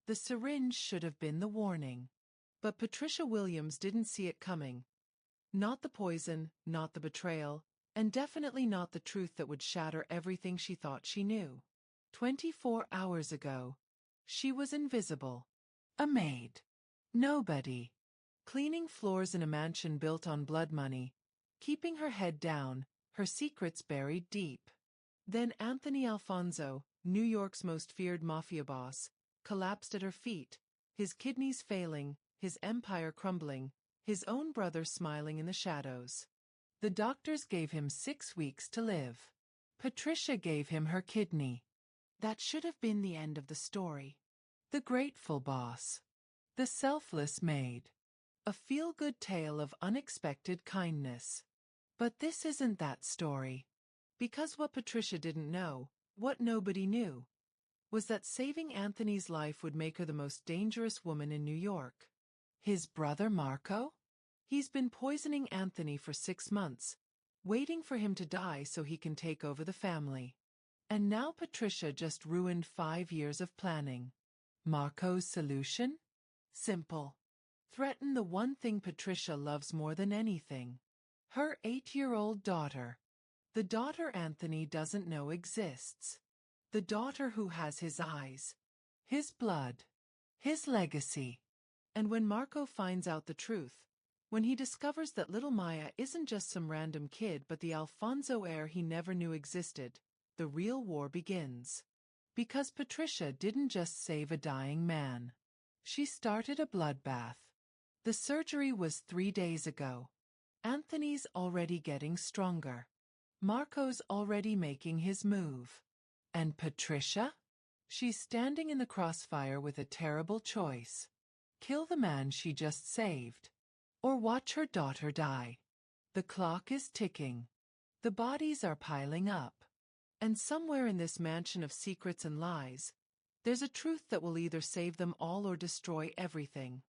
The syringe should have been the warning. But Patricia Williams didn't see it coming. Not the poison, not the betrayal, and definitely not the truth that would shatter everything she thought she knew. 24 hours ago, she was invisible. A maid. Nobody. Cleaning floors in a mansion built on blood money, keeping her head down, her secrets buried deep. Then Anthony Alfonso, New York's most feared mafia boss, collapsed at her feet, his kidneys failing, his empire crumbling, his own brother smiling in the shadows. The doctors gave him 6 weeks to live. Patricia gave him her kidney. That should have been the end of the story. The grateful boss. The selfless maid. A feel-good tale of unexpected kindness. But this isn't that story. Because what Patricia didn't know, what nobody knew, was that saving Anthony's life would make her the most dangerous woman in New York. His brother Marco? He's been poisoning Anthony for 6 months, waiting for him to die so he can take over the family. And now Patricia just ruined 5 years of planning. Marco's solution? Simple. Threaten the one thing Patricia loves more than anything. Her 8-year-old daughter. The daughter Anthony doesn't know exists. The daughter who has his eyes, his blood, his legacy. And when Marco finds out the truth, when he discovers that little Maya isn't just some random kid but the Alfonso heir he never knew existed, the real war begins. Because Patricia didn't just save a dying man. She started a bloodbath. The surgery was 3 days ago. Anthony's already getting stronger. Marco's already making his move. And Patricia? She's standing in the crossfire with a terrible choice. Kill the man she just saved. Or watch her daughter die. The clock is ticking. The bodies are piling up. And somewhere in this mansion of secrets and lies, there's a truth that will either save them all or destroy everything.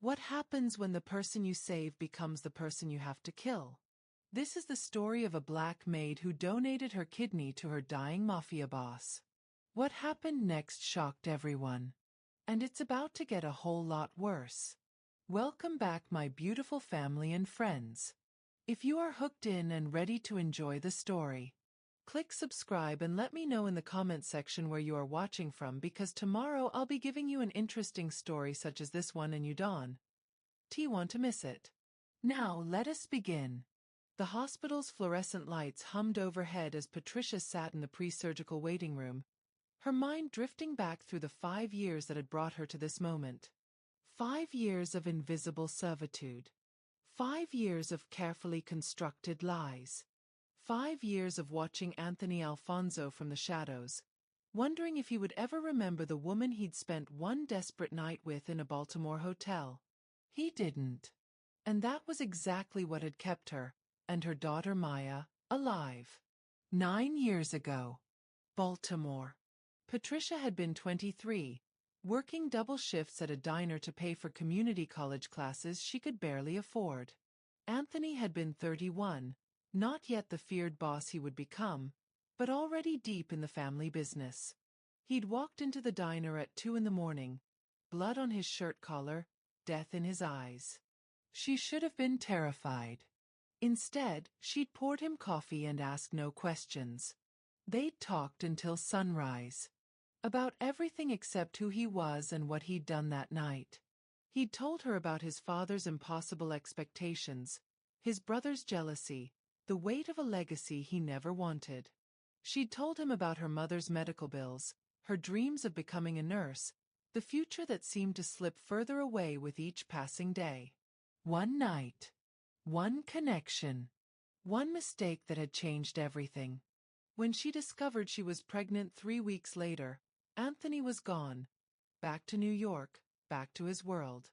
What happens when the person you save becomes the person you have to kill? This is the story of a black maid who donated her kidney to her dying mafia boss. What happened next shocked everyone. And it's about to get a whole lot worse. Welcome back, my beautiful family and friends. If you are hooked in and ready to enjoy the story, click subscribe and let me know in the comment section where you are watching from, because tomorrow I'll be giving you an interesting story such as this one and you don't want to miss it. Now let us begin. The hospital's fluorescent lights hummed overhead as Patricia sat in the pre-surgical waiting room, her mind drifting back through the 5 years that had brought her to this moment. 5 years of invisible servitude. 5 years of carefully constructed lies. 5 years of watching Anthony Alfonso from the shadows, wondering if he would ever remember the woman he'd spent one desperate night with in a Baltimore hotel. He didn't. And that was exactly what had kept her, and her daughter Maya, alive. 9 years ago. Baltimore. Patricia had been 23, working double shifts at a diner to pay for community college classes she could barely afford. Anthony had been 31, not yet the feared boss he would become, but already deep in the family business. He'd walked into the diner at 2 in the morning, blood on his shirt collar, death in his eyes. She should have been terrified. Instead, she'd poured him coffee and asked no questions. They'd talked until sunrise. About everything except who he was and what he'd done that night. He'd told her about his father's impossible expectations, his brother's jealousy, the weight of a legacy he never wanted. She'd told him about her mother's medical bills, her dreams of becoming a nurse, the future that seemed to slip further away with each passing day. One night. One connection. One mistake that had changed everything. When she discovered she was pregnant 3 weeks later, Anthony was gone. Back to New York, back to his world.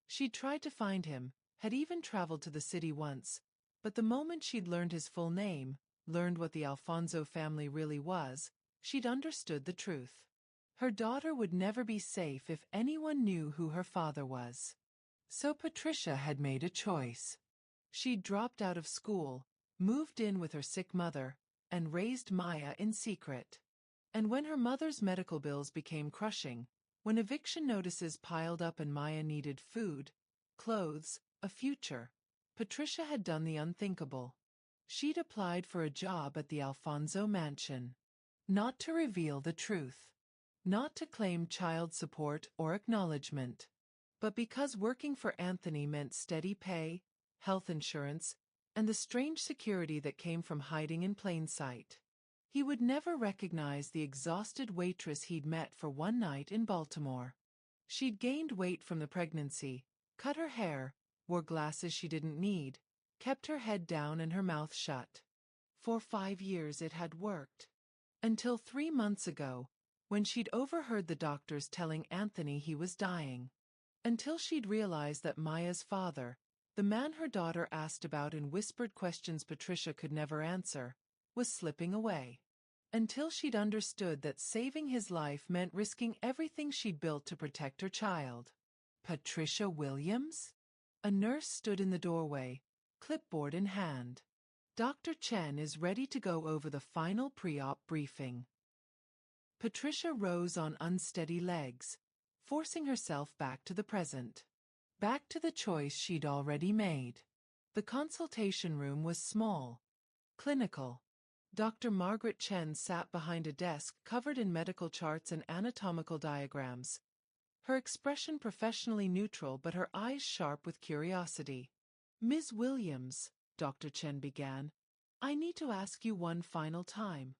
She'd tried to find him, had even traveled to the city once, but the moment she'd learned his full name, learned what the Alfonso family really was, she'd understood the truth. Her daughter would never be safe if anyone knew who her father was. So Patricia had made a choice. She'd dropped out of school, moved in with her sick mother, and raised Maya in secret. And when her mother's medical bills became crushing, When eviction notices piled up and Maya needed food, clothes, a future, Patricia had done the unthinkable. She'd applied for a job at the Alfonso mansion. Not to reveal the truth. Not to claim child support or acknowledgement. But because working for Anthony meant steady pay, health insurance, and the strange security that came from hiding in plain sight. He would never recognize the exhausted waitress he'd met for one night in Baltimore. She'd gained weight from the pregnancy, cut her hair, wore glasses she didn't need, kept her head down and her mouth shut. For 5 years it had worked. Until 3 months ago, when she'd overheard the doctors telling Anthony he was dying. Until she'd realized that Maya's father, the man her daughter asked about in whispered questions Patricia could never answer, was slipping away. Until she'd understood that saving his life meant risking everything she'd built to protect her child. Patricia Williams? A nurse stood in the doorway, clipboard in hand. Dr. Chen is ready to go over the final pre-op briefing. Patricia rose on unsteady legs, forcing herself back to the present. Back to the choice she'd already made. The consultation room was small, clinical. Dr. Margaret Chen sat behind a desk covered in medical charts and anatomical diagrams. Her expression professionally neutral but her eyes sharp with curiosity. "Ms. Williams," Dr. Chen began, "I need to ask you one final time.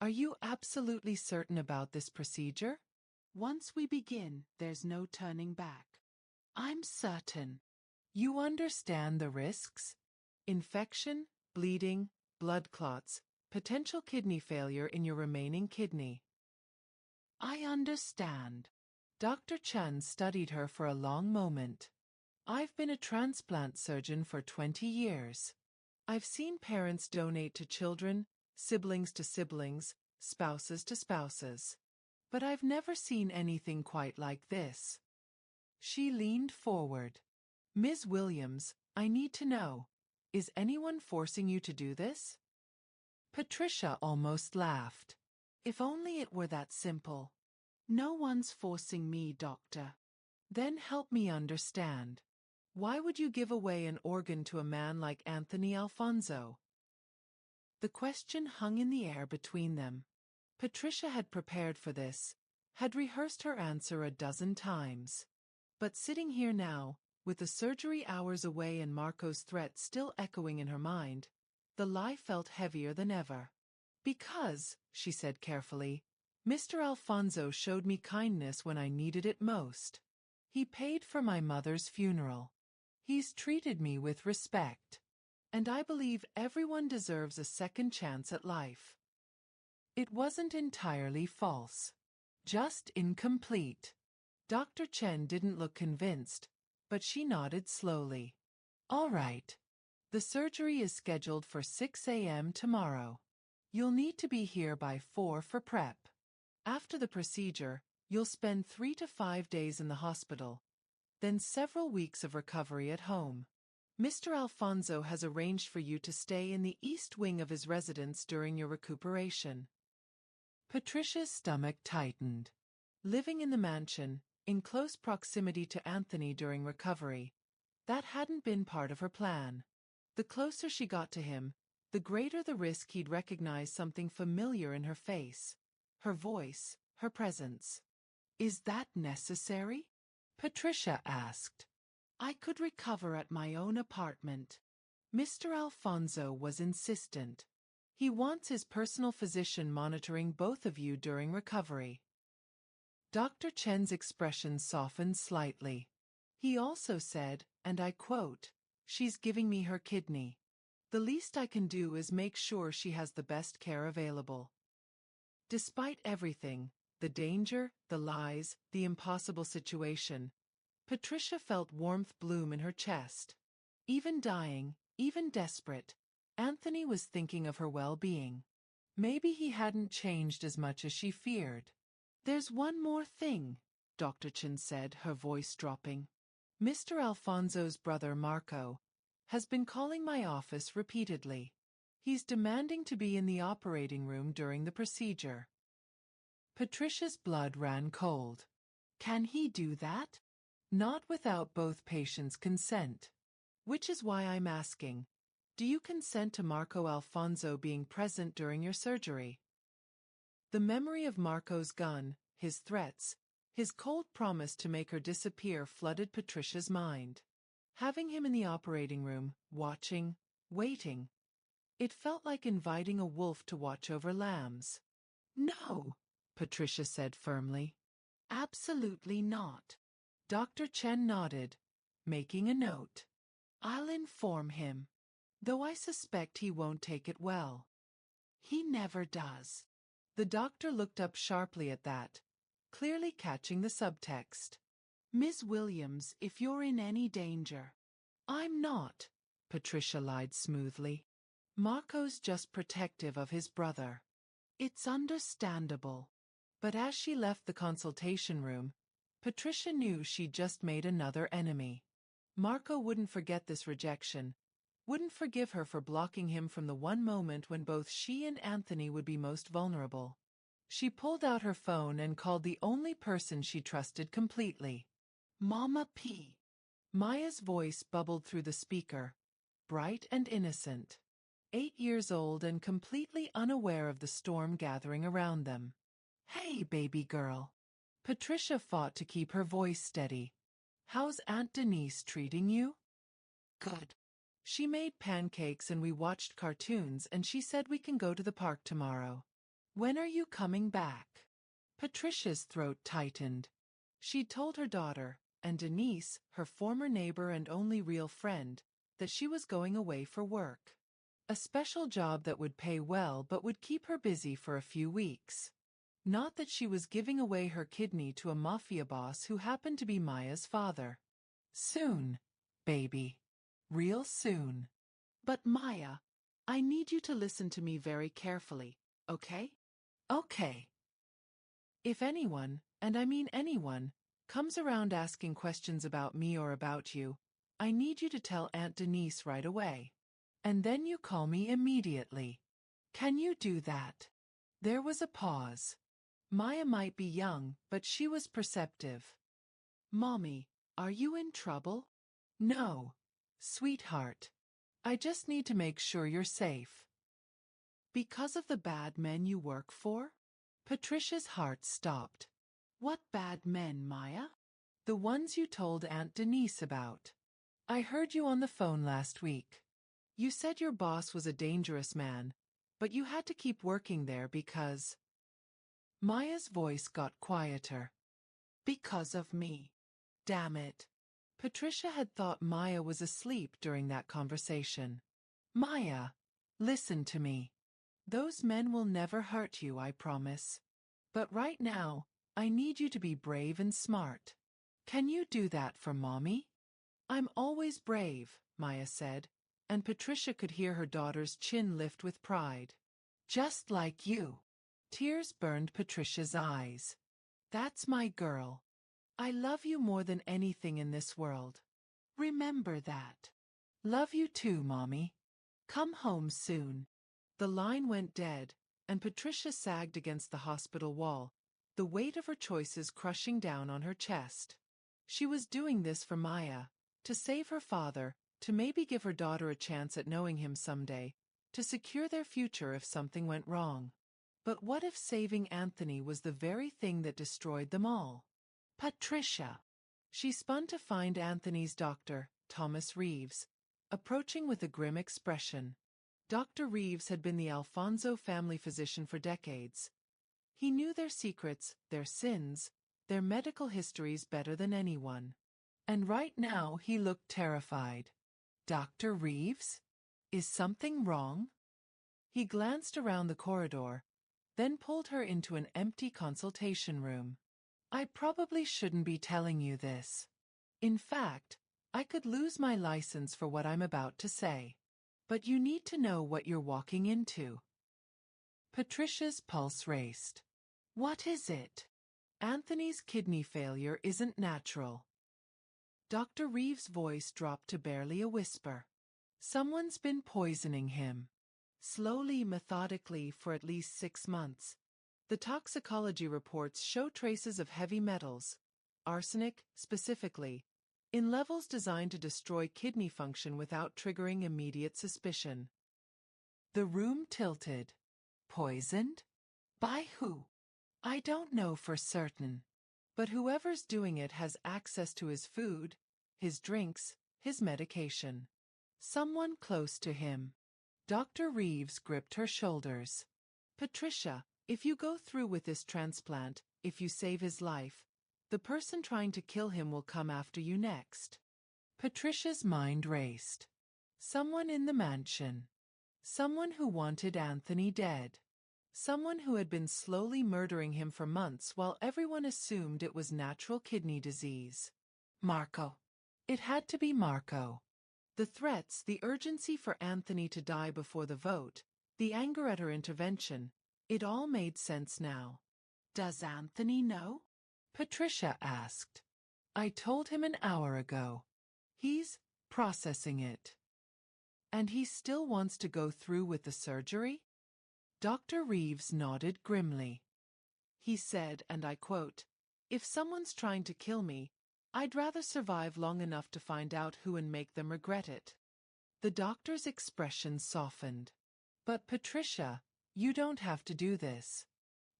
Are you absolutely certain about this procedure? Once we begin, there's no turning back." "I'm certain." "You understand the risks? Infection, bleeding, blood clots, potential kidney failure in your remaining kidney." "I understand." Dr. Chen studied her for a long moment. "I've been a transplant surgeon for 20 years. I've seen parents donate to children, siblings to siblings, spouses to spouses. But I've never seen anything quite like this." She leaned forward. "Ms. Williams, I need to know, is anyone forcing you to do this?" Patricia almost laughed. "If only it were that simple." "No one's forcing me, doctor." "Then help me understand. Why would you give away an organ to a man like Anthony Alfonso?" The question hung in the air between them. Patricia had prepared for this, had rehearsed her answer a dozen times. But sitting here now, with the surgery hours away and Marco's threat still echoing in her mind, the lie felt heavier than ever. "Because," she said carefully, "Mr. Alfonso showed me kindness when I needed it most. He paid for my mother's funeral. He's treated me with respect. And I believe everyone deserves a second chance at life." It wasn't entirely false. Just incomplete. Dr. Chen didn't look convinced, but she nodded slowly. "All right. The surgery is scheduled for 6 a.m. tomorrow. You'll need to be here by 4 for prep. After the procedure, you'll spend 3 to 5 days in the hospital, then several weeks of recovery at home. Mr. Alfonso has arranged for you to stay in the east wing of his residence during your recuperation." Patricia's stomach tightened. Living in the mansion, in close proximity to Anthony during recovery, that hadn't been part of her plan. The closer she got to him, the greater the risk he'd recognize something familiar in her face, her voice, her presence. "Is that necessary?" Patricia asked. "I could recover at my own apartment." Mr. Alfonso was insistent. "He wants his personal physician monitoring both of you during recovery." Dr. Chen's expression softened slightly. He also said, and I quote, "She's giving me her kidney. The least I can do is make sure she has the best care available." Despite everything, the danger, the lies, the impossible situation, Patricia felt warmth bloom in her chest. Even dying, even desperate, Anthony was thinking of her well-being. Maybe he hadn't changed as much as she feared. "There's one more thing," Dr. Chen said, her voice dropping. "Mr. Alfonso's brother Marco has been calling my office repeatedly. He's demanding to be in the operating room during the procedure." Patricia's blood ran cold. Can he do that? Not without both patients' consent. Which is why I'm asking. Do you consent to Marco Alfonso being present during your surgery? The memory of Marco's gun, his threats, his cold promise to make her disappear flooded Patricia's mind. Having him in the operating room, watching, waiting. It felt like inviting a wolf to watch over lambs. No, Patricia said firmly. Absolutely not. Dr. Chen nodded, making a note. I'll inform him. Though I suspect he won't take it well. He never does. The doctor looked up sharply at that, clearly catching the subtext. Ms. Williams, if you're in any danger. I'm not, Patricia lied smoothly. Marco's just protective of his brother. It's understandable. But as she left the consultation room, Patricia knew she'd just made another enemy. Marco wouldn't forget this rejection, wouldn't forgive her for blocking him from the one moment when both she and Anthony would be most vulnerable. She pulled out her phone and called the only person she trusted completely. Mama P. Maya's voice bubbled through the speaker, bright and innocent. 8 years old and completely unaware of the storm gathering around them. Hey, baby girl. Patricia fought to keep her voice steady. How's Aunt Denise treating you? Good. She made pancakes and we watched cartoons and she said we can go to the park tomorrow. When are you coming back? Patricia's throat tightened. She'd told her daughter, and Denise, her former neighbor and only real friend, that she was going away for work. A special job that would pay well but would keep her busy for a few weeks. Not that she was giving away her kidney to a Mafia boss who happened to be Maya's father. Soon, baby. Real soon. But Maya, I need you to listen to me very carefully, okay? Okay. If anyone, and I mean anyone, comes around asking questions about me or about you, I need you to tell Aunt Denise right away. And then you call me immediately. Can you do that? There was a pause. Maya might be young, but she was perceptive. Mommy, are you in trouble? No, sweetheart. I just need to make sure you're safe. Because of the bad men you work for? Patricia's heart stopped. What bad men, Maya? The ones you told Aunt Denise about. I heard you on the phone last week. You said your boss was a dangerous man, but you had to keep working there because... Maya's voice got quieter. Because of me. Damn it. Patricia had thought Maya was asleep during that conversation. Maya, listen to me. Those men will never hurt you, I promise. But right now, I need you to be brave and smart. Can you do that for Mommy? I'm always brave, Maya said, and Patricia could hear her daughter's chin lift with pride. Just like you. Tears burned Patricia's eyes. That's my girl. I love you more than anything in this world. Remember that. Love you too, Mommy. Come home soon. The line went dead, and Patricia sagged against the hospital wall, the weight of her choices crushing down on her chest. She was doing this for Maya, to save her father, to maybe give her daughter a chance at knowing him someday, to secure their future if something went wrong. But what if saving Anthony was the very thing that destroyed them all? Patricia. She spun to find Anthony's doctor, Thomas Reeves, approaching with a grim expression. Dr. Reeves had been the Alfonso family physician for decades. He knew their secrets, their sins, their medical histories better than anyone. And right now he looked terrified. Dr. Reeves? Is something wrong? He glanced around the corridor, then pulled her into an empty consultation room. I probably shouldn't be telling you this. In fact, I could lose my license for what I'm about to say. But you need to know what you're walking into. Patricia's pulse raced. What is it? Anthony's kidney failure isn't natural. Dr. Reeves' voice dropped to barely a whisper. Someone's been poisoning him. Slowly, methodically, for at least 6 months. The toxicology reports show traces of heavy metals, arsenic, specifically, in levels designed to destroy kidney function without triggering immediate suspicion. The room tilted. Poisoned? By who? I don't know for certain. But whoever's doing it has access to his food, his drinks, his medication. Someone close to him. Dr. Reeves gripped her shoulders. Patricia, if you go through with this transplant, if you save his life, the person trying to kill him will come after you next. Patricia's mind raced. Someone in the mansion. Someone who wanted Anthony dead. Someone who had been slowly murdering him for months while everyone assumed it was natural kidney disease. Marco. It had to be Marco. The threats, the urgency for Anthony to die before the vote, the anger at her intervention, it all made sense now. Does Anthony know? Patricia asked. I told him an hour ago. He's processing it. And he still wants to go through with the surgery? Dr. Reeves nodded grimly. He said, and I quote, "If someone's trying to kill me, I'd rather survive long enough to find out who and make them regret it." The doctor's expression softened. But Patricia, you don't have to do this.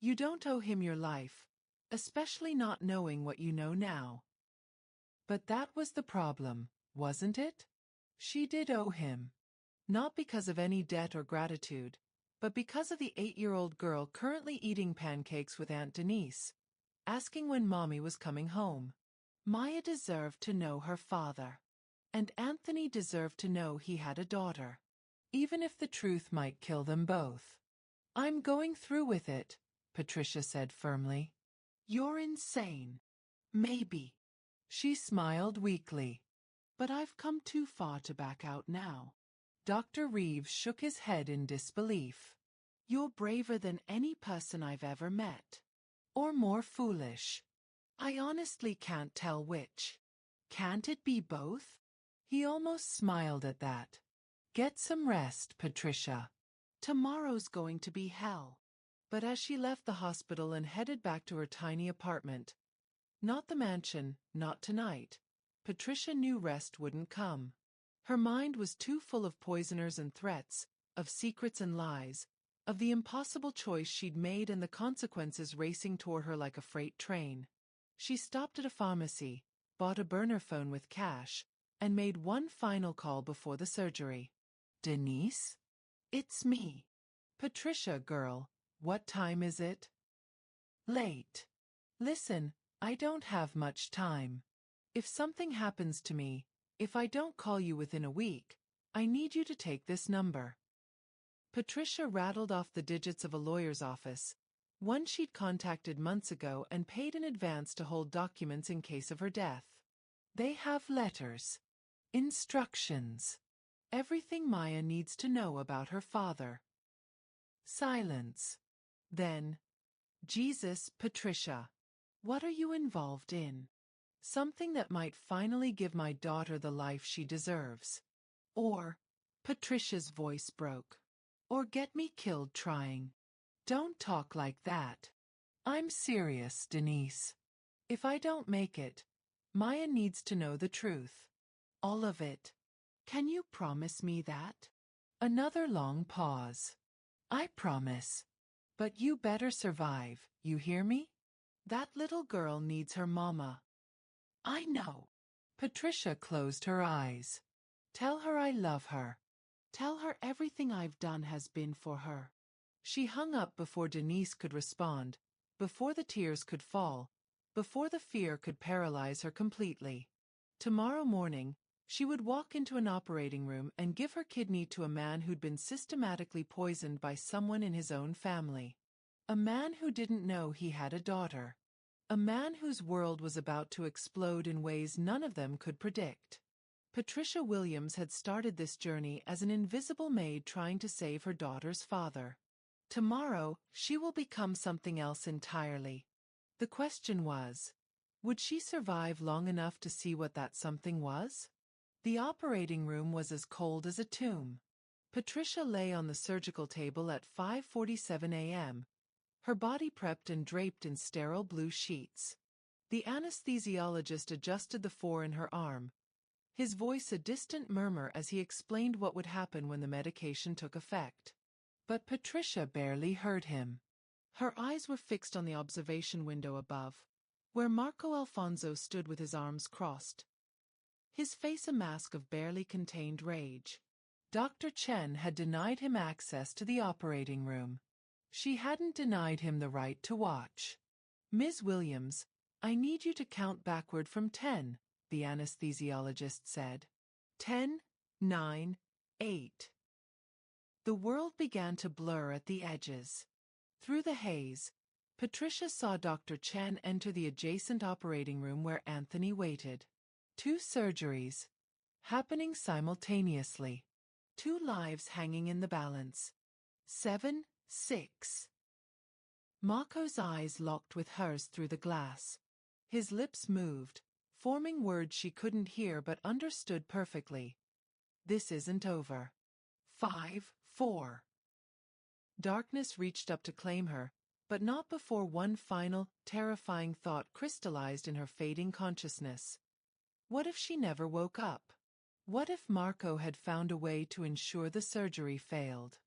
You don't owe him your life, especially not knowing what you know now. But that was the problem, wasn't it? She did owe him. Not because of any debt or gratitude, but because of the 8-year-old girl currently eating pancakes with Aunt Denise, asking when Mommy was coming home. Maya deserved to know her father. And Anthony deserved to know he had a daughter. Even if the truth might kill them both. I'm going through with it, Patricia said firmly. You're insane. Maybe. She smiled weakly. But I've come too far to back out now. Dr. Reeves shook his head in disbelief. You're braver than any person I've ever met. Or more foolish. I honestly can't tell which. Can't it be both? He almost smiled at that. Get some rest, Patricia. Tomorrow's going to be hell. But as she left the hospital and headed back to her tiny apartment, not the mansion, not tonight, Patricia knew rest wouldn't come. Her mind was too full of poisoners and threats, of secrets and lies, of the impossible choice she'd made and the consequences racing toward her like a freight train. She stopped at a pharmacy, bought a burner phone with cash, and made one final call before the surgery. Denise? It's me. Patricia, girl, what time is it? Late. Listen, I don't have much time. If something happens to me, if I don't call you within a week, I need you to take this number. Patricia rattled off the digits of a lawyer's office, one she'd contacted months ago and paid in advance to hold documents in case of her death. They have letters. Instructions. Everything Maya needs to know about her father. Silence. Then, Jesus, Patricia. What are you involved in? Something that might finally give my daughter the life she deserves. Or, Patricia's voice broke. Or get me killed trying. Don't talk like that. I'm serious, Denise. If I don't make it, Maya needs to know the truth. All of it. Can you promise me that? Another long pause. I promise. But you better survive, you hear me? That little girl needs her mama. I know. Patricia closed her eyes. Tell her I love her. Tell her everything I've done has been for her. She hung up before Denise could respond, before the tears could fall, before the fear could paralyze her completely. Tomorrow morning, she would walk into an operating room and give her kidney to a man who'd been systematically poisoned by someone in his own family. A man who didn't know he had a daughter. A man whose world was about to explode in ways none of them could predict. Patricia Williams had started this journey as an invisible maid trying to save her daughter's father. Tomorrow, she will become something else entirely. The question was, would she survive long enough to see what that something was? The operating room was as cold as a tomb. Patricia lay on the surgical table at 5:47 a.m., her body prepped and draped in sterile blue sheets. The anesthesiologist adjusted the 4 in her arm, his voice a distant murmur as he explained what would happen when the medication took effect. But Patricia barely heard him. Her eyes were fixed on the observation window above, where Marco Alfonso stood with his arms crossed, his face a mask of barely contained rage. Dr. Chen had denied him access to the operating room. She hadn't denied him the right to watch. "Ms. Williams, I need you to count backward from 10, the anesthesiologist said. 10, 9, 8. The world began to blur at the edges. Through the haze, Patricia saw Dr. Chen enter the adjacent operating room where Anthony waited. 2 surgeries, happening simultaneously. 2 lives hanging in the balance. 7, 6. Marco's eyes locked with hers through the glass. His lips moved, forming words she couldn't hear but understood perfectly. "This isn't over." 5, 4. Darkness reached up to claim her, but not before one final, terrifying thought crystallized in her fading consciousness. What if she never woke up? What if Marco had found a way to ensure the surgery failed?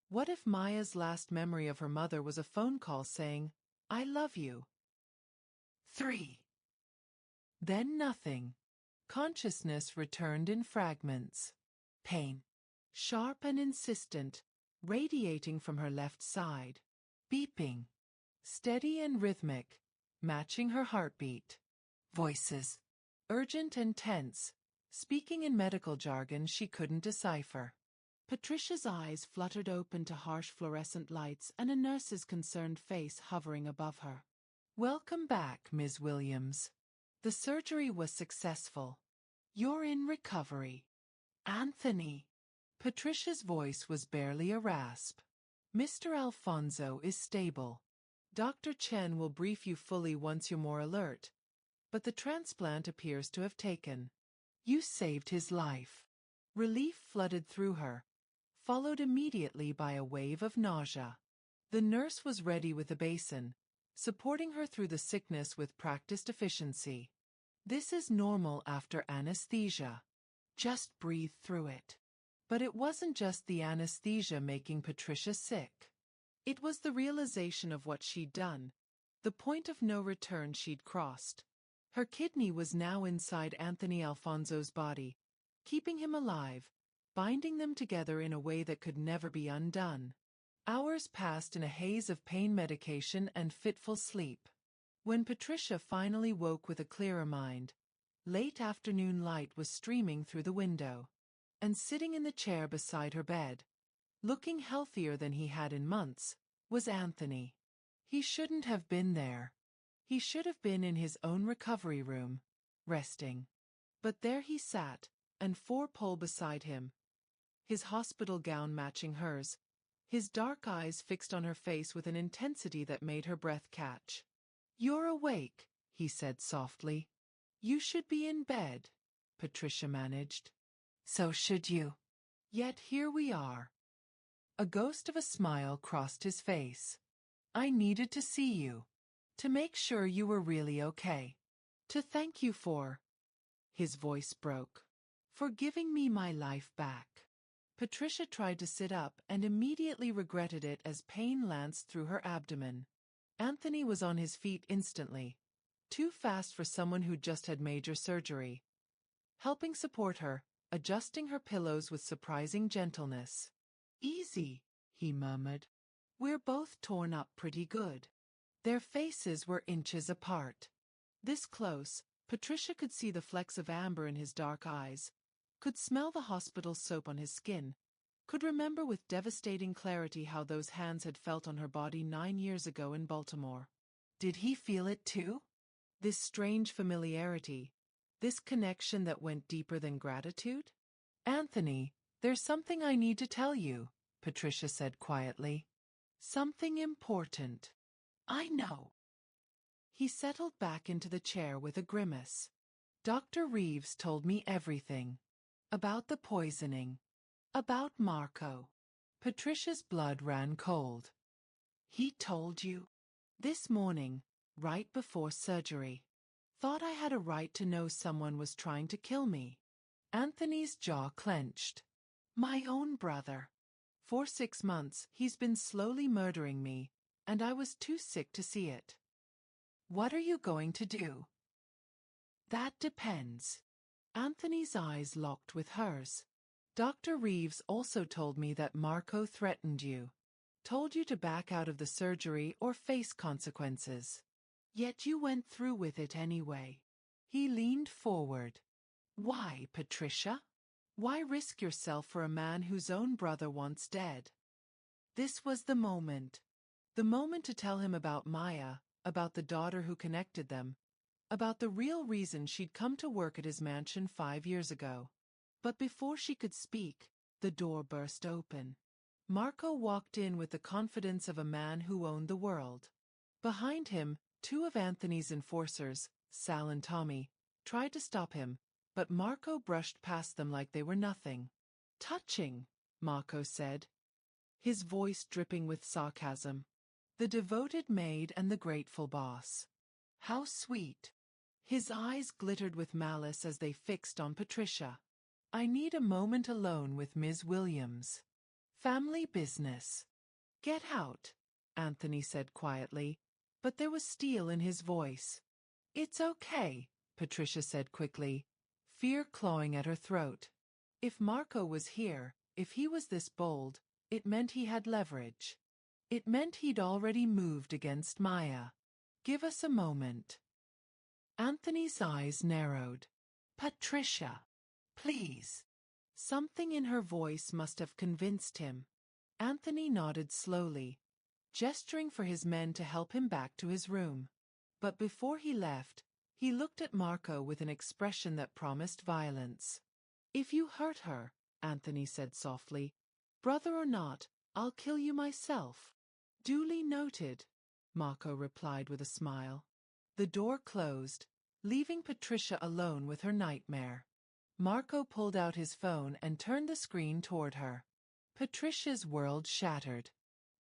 What if Maya's last memory of her mother was a phone call saying, "I love you"? 3. Then nothing. Consciousness returned in fragments. Pain. Sharp and insistent, radiating from her left side. Beeping. Steady and rhythmic, matching her heartbeat. Voices. Urgent and tense, speaking in medical jargon she couldn't decipher. Patricia's eyes fluttered open to harsh fluorescent lights and a nurse's concerned face hovering above her. "Welcome back, Ms. Williams. The surgery was successful. You're in recovery." "Anthony." Patricia's voice was barely a rasp. "Mr. Alfonso is stable. Dr. Chen will brief you fully once you're more alert, but the transplant appears to have taken. You saved his life." Relief flooded through her, followed immediately by a wave of nausea. The nurse was ready with a basin, supporting her through the sickness with practiced efficiency. "This is normal after anesthesia. Just breathe through it." But it wasn't just the anesthesia making Patricia sick. It was the realization of what she'd done, the point of no return she'd crossed. Her kidney was now inside Anthony Alfonso's body, keeping him alive, binding them together in a way that could never be undone. Hours passed in a haze of pain medication and fitful sleep. When Patricia finally woke with a clearer mind, late afternoon light was streaming through the window. And sitting in the chair beside her bed, looking healthier than he had in months, was Anthony. He shouldn't have been there. He should have been in his own recovery room, resting. But there he sat, and 4-pole beside him, his hospital gown matching hers, his dark eyes fixed on her face with an intensity that made her breath catch. "You're awake," he said softly. "You should be in bed," Patricia managed. "So should you. Yet here we are." A ghost of a smile crossed his face. "I needed to see you. To make sure you were really okay. To thank you for—" His voice broke. "For giving me my life back." Patricia tried to sit up and immediately regretted it as pain lanced through her abdomen. Anthony was on his feet instantly, too fast for someone who'd just had major surgery, helping support her, adjusting her pillows with surprising gentleness. "Easy," he murmured. "We're both torn up pretty good." Their faces were inches apart. This close, Patricia could see the flecks of amber in his dark eyes, could smell the hospital soap on his skin, could remember with devastating clarity how those hands had felt on her body 9 years ago in Baltimore. Did he feel it too? This strange familiarity, this connection that went deeper than gratitude? "Anthony, there's something I need to tell you," Patricia said quietly. "Something important." "I know." He settled back into the chair with a grimace. "Dr. Reeves told me everything. About the poisoning. About Marco." Patricia's blood ran cold. "He told you?" "This morning, right before surgery." Thought I had a right to know someone was trying to kill me. Anthony's jaw clenched. My own brother. For 6 months, he's been slowly murdering me, and I was too sick to see it. What are you going to do? That depends. Anthony's eyes locked with hers. Dr. Reeves also told me that Marco threatened you. Told you to back out of the surgery or face consequences. Yet you went through with it anyway. He leaned forward. Why, Patricia? Why risk yourself for a man whose own brother wants dead? This was the moment. The moment to tell him about Maya, about the daughter who connected them, about the real reason she'd come to work at his mansion 5 years ago. But before she could speak, the door burst open. Marco walked in with the confidence of a man who owned the world. Behind him, 2 of Anthony's enforcers, Sal and Tommy, tried to stop him, but Marco brushed past them like they were nothing. Touching, Marco said, his voice dripping with sarcasm. The devoted maid and the grateful boss. How sweet. His eyes glittered with malice as they fixed on Patricia. I need a moment alone with Ms. Williams. Family business. Get out, Anthony said quietly, but there was steel in his voice. It's okay, Patricia said quickly, fear clawing at her throat. If Marco was here, if he was this bold, it meant he had leverage. It meant he'd already moved against Maya. Give us a moment. Anthony's eyes narrowed. Patricia, please. Something in her voice must have convinced him. Anthony nodded slowly, gesturing for his men to help him back to his room. But before he left, he looked at Marco with an expression that promised violence. If you hurt her, Anthony said softly, brother or not, I'll kill you myself. Duly noted, Marco replied with a smile. The door closed, leaving Patricia alone with her nightmare. Marco pulled out his phone and turned the screen toward her. Patricia's world shattered.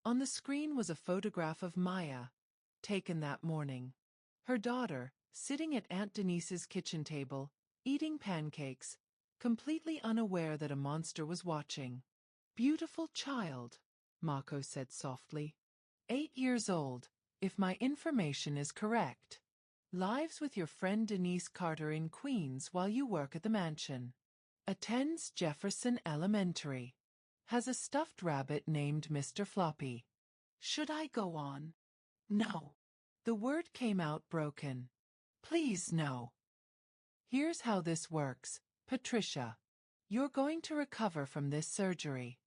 On the screen was a photograph of Maya, taken that morning. Her daughter, sitting at Aunt Denise's kitchen table, eating pancakes, completely unaware that a monster was watching. Beautiful child, Marco said softly. 8 years old, if my information is correct. Lives with your friend Denise Carter in Queens while you work at the mansion. Attends Jefferson Elementary. Has a stuffed rabbit named Mr. Floppy. Should I go on? No. The word came out broken. Please no. Here's how this works, Patricia. You're going to recover from this surgery.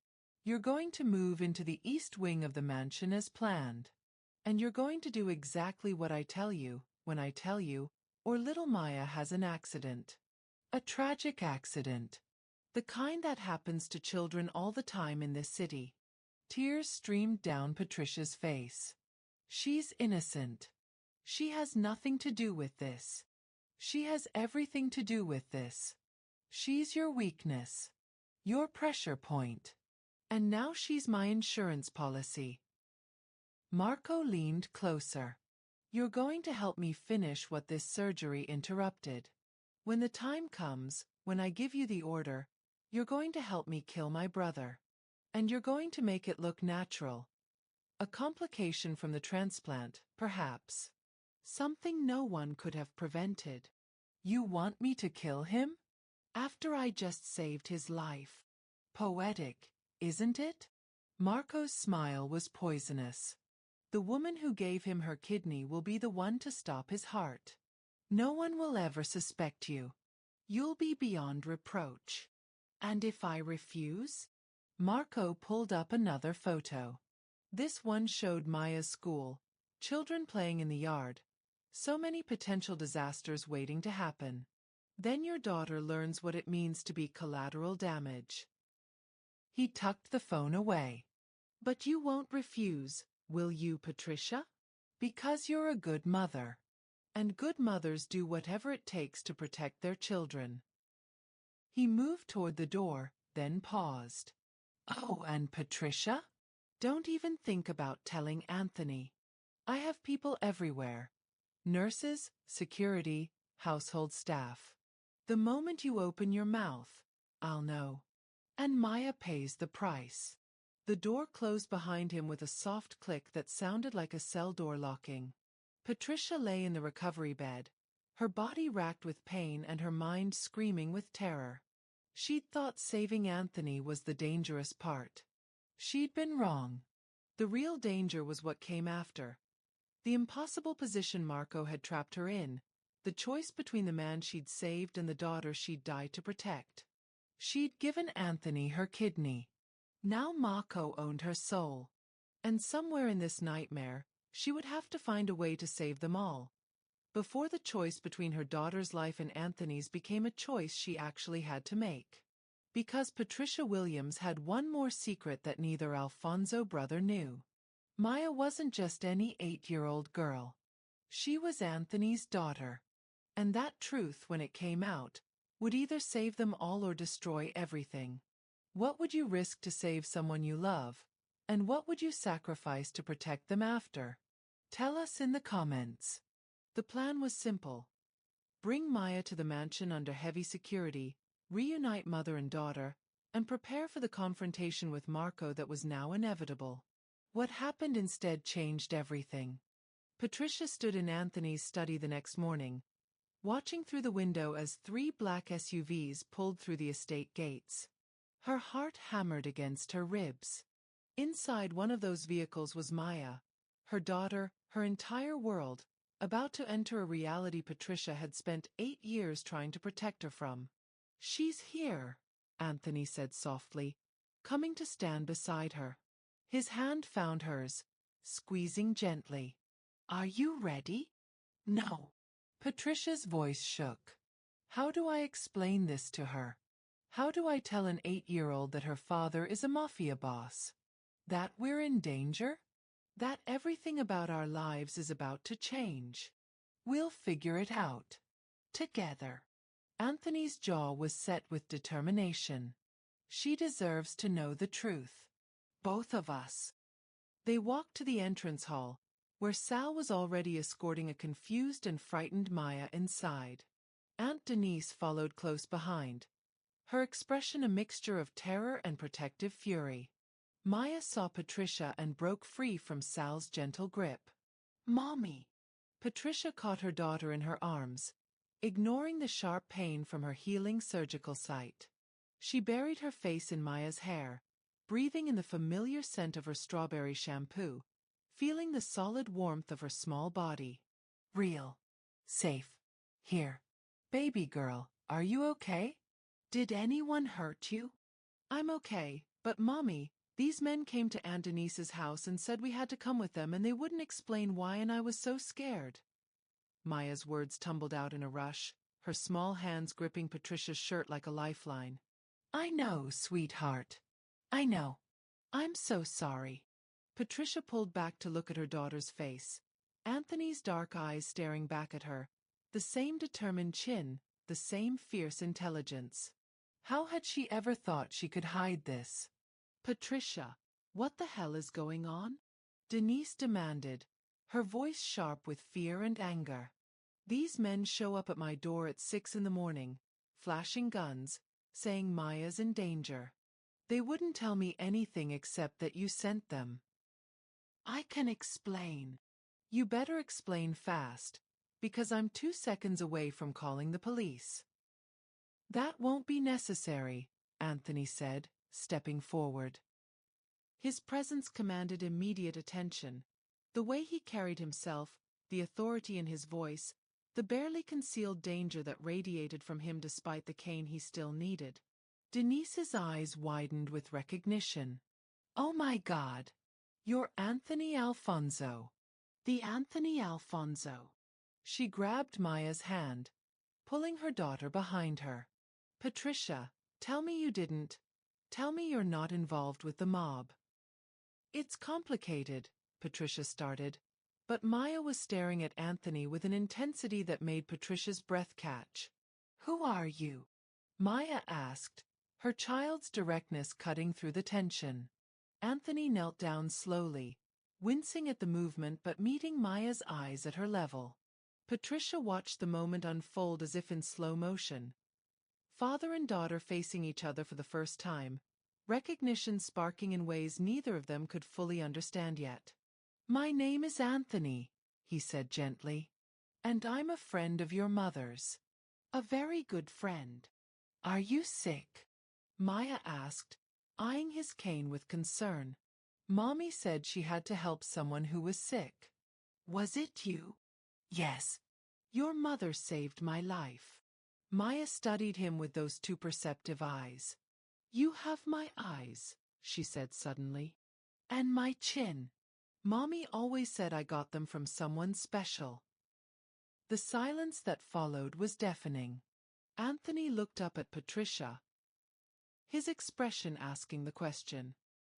You're going to move into the east wing of the mansion as planned. And you're going to do exactly what I tell you, when I tell you, or little Maya has an accident. A tragic accident. The kind that happens to children all the time in this city. Tears streamed down Patricia's face. She's innocent. She has nothing to do with this. She has everything to do with this. She's your weakness. Your pressure point. And now she's my insurance policy. Marco leaned closer. You're going to help me finish what this surgery interrupted. When the time comes, when I give you the order, you're going to help me kill my brother. And you're going to make it look natural. A complication from the transplant, perhaps. Something no one could have prevented. You want me to kill him? After I just saved his life. Poetic, isn't it? Marco's smile was poisonous. The woman who gave him her kidney will be the one to stop his heart. No one will ever suspect you. You'll be beyond reproach. And if I refuse? Marco pulled up another photo. This one showed Maya's school, children playing in the yard. So many potential disasters waiting to happen. Then your daughter learns what it means to be collateral damage. He tucked the phone away. But you won't refuse, will you, Patricia? Because you're a good mother. And good mothers do whatever it takes to protect their children. He moved toward the door, then paused. Oh, and Patricia? Don't even think about telling Anthony. I have people everywhere. Nurses, security, household staff. The moment you open your mouth, I'll know. And Maya pays the price. The door closed behind him with a soft click that sounded like a cell door locking. Patricia lay in the recovery bed, her body racked with pain and her mind screaming with terror. She'd thought saving Anthony was the dangerous part. She'd been wrong. The real danger was what came after. The impossible position Marco had trapped her in, the choice between the man she'd saved and the daughter she'd died to protect. She'd given Anthony her kidney. Now Marco owned her soul. And somewhere in this nightmare, she would have to find a way to save them all, before the choice between her daughter's life and Anthony's became a choice she actually had to make. Because Patricia Williams had one more secret that neither Alfonso brother knew. Maya wasn't just any 8-year-old girl. She was Anthony's daughter. And that truth, when it came out, would either save them all or destroy everything. What would you risk to save someone you love? And what would you sacrifice to protect them after? Tell us in the comments. The plan was simple. Bring Maya to the mansion under heavy security, reunite mother and daughter, and prepare for the confrontation with Marco that was now inevitable. What happened instead changed everything. Patricia stood in Anthony's study the next morning, watching through the window as 3 black SUVs pulled through the estate gates. Her heart hammered against her ribs. Inside one of those vehicles was Maya, her daughter, her entire world, about to enter a reality Patricia had spent 8 years trying to protect her from. "She's here," Anthony said softly, coming to stand beside her. His hand found hers, squeezing gently. "Are you ready?" "No." Patricia's voice shook. "How do I explain this to her? How do I tell an 8-year-old that her father is a mafia boss? That we're in danger? That everything about our lives is about to change? We'll figure it out. Together." Anthony's jaw was set with determination. "She deserves to know the truth. Both of us." They walked to the entrance hall, where Sal was already escorting a confused and frightened Maya inside. Aunt Denise followed close behind, her expression a mixture of terror and protective fury. Maya saw Patricia and broke free from Sal's gentle grip. "Mommy!" Patricia caught her daughter in her arms, ignoring the sharp pain from her healing surgical site. She buried her face in Maya's hair, breathing in the familiar scent of her strawberry shampoo, feeling the solid warmth of her small body. "Real. Safe. Here. Baby girl, are you okay? Did anyone hurt you?" "I'm okay, but Mommy, these men came to Aunt Denise's house and said we had to come with them and they wouldn't explain why and I was so scared." Maya's words tumbled out in a rush, her small hands gripping Patricia's shirt like a lifeline. "I know, sweetheart. I know. I'm so sorry." Patricia pulled back to look at her daughter's face, Anthony's dark eyes staring back at her, the same determined chin, the same fierce intelligence. How had she ever thought she could hide this? "Patricia, what the hell is going on?" Denise demanded, her voice sharp with fear and anger. "These men show up at my door at 6 in the morning, flashing guns, saying Maya's in danger. They wouldn't tell me anything except that you sent them." "I can explain." "You better explain fast, because I'm 2 seconds away from calling the police." "That won't be necessary," Anthony said, stepping forward. His presence commanded immediate attention. The way he carried himself, the authority in his voice, the barely concealed danger that radiated from him despite the cane he still needed. Denise's eyes widened with recognition. "Oh my God! You're Anthony Alfonso." "The Anthony Alfonso." She grabbed Maya's hand, pulling her daughter behind her. "Patricia, tell me you didn't. Tell me you're not involved with the mob." "It's complicated," Patricia started, but Maya was staring at Anthony with an intensity that made Patricia's breath catch. "Who are you?" Maya asked, her child's directness cutting through the tension. Anthony knelt down slowly, wincing at the movement but meeting Maya's eyes at her level. Patricia watched the moment unfold as if in slow motion. Father and daughter facing each other for the first time, recognition sparking in ways neither of them could fully understand yet. "My name is Anthony," he said gently. "And I'm a friend of your mother's. A very good friend." "Are you sick?" Maya asked, eyeing his cane with concern. "Mommy said she had to help someone who was sick." "Was it you?" "Yes. Your mother saved my life." Maya studied him with those two perceptive eyes. "You have my eyes," she said suddenly. "And my chin. Mommy always said I got them from someone special." The silence that followed was deafening. Anthony looked up at Patricia, his expression asking the question.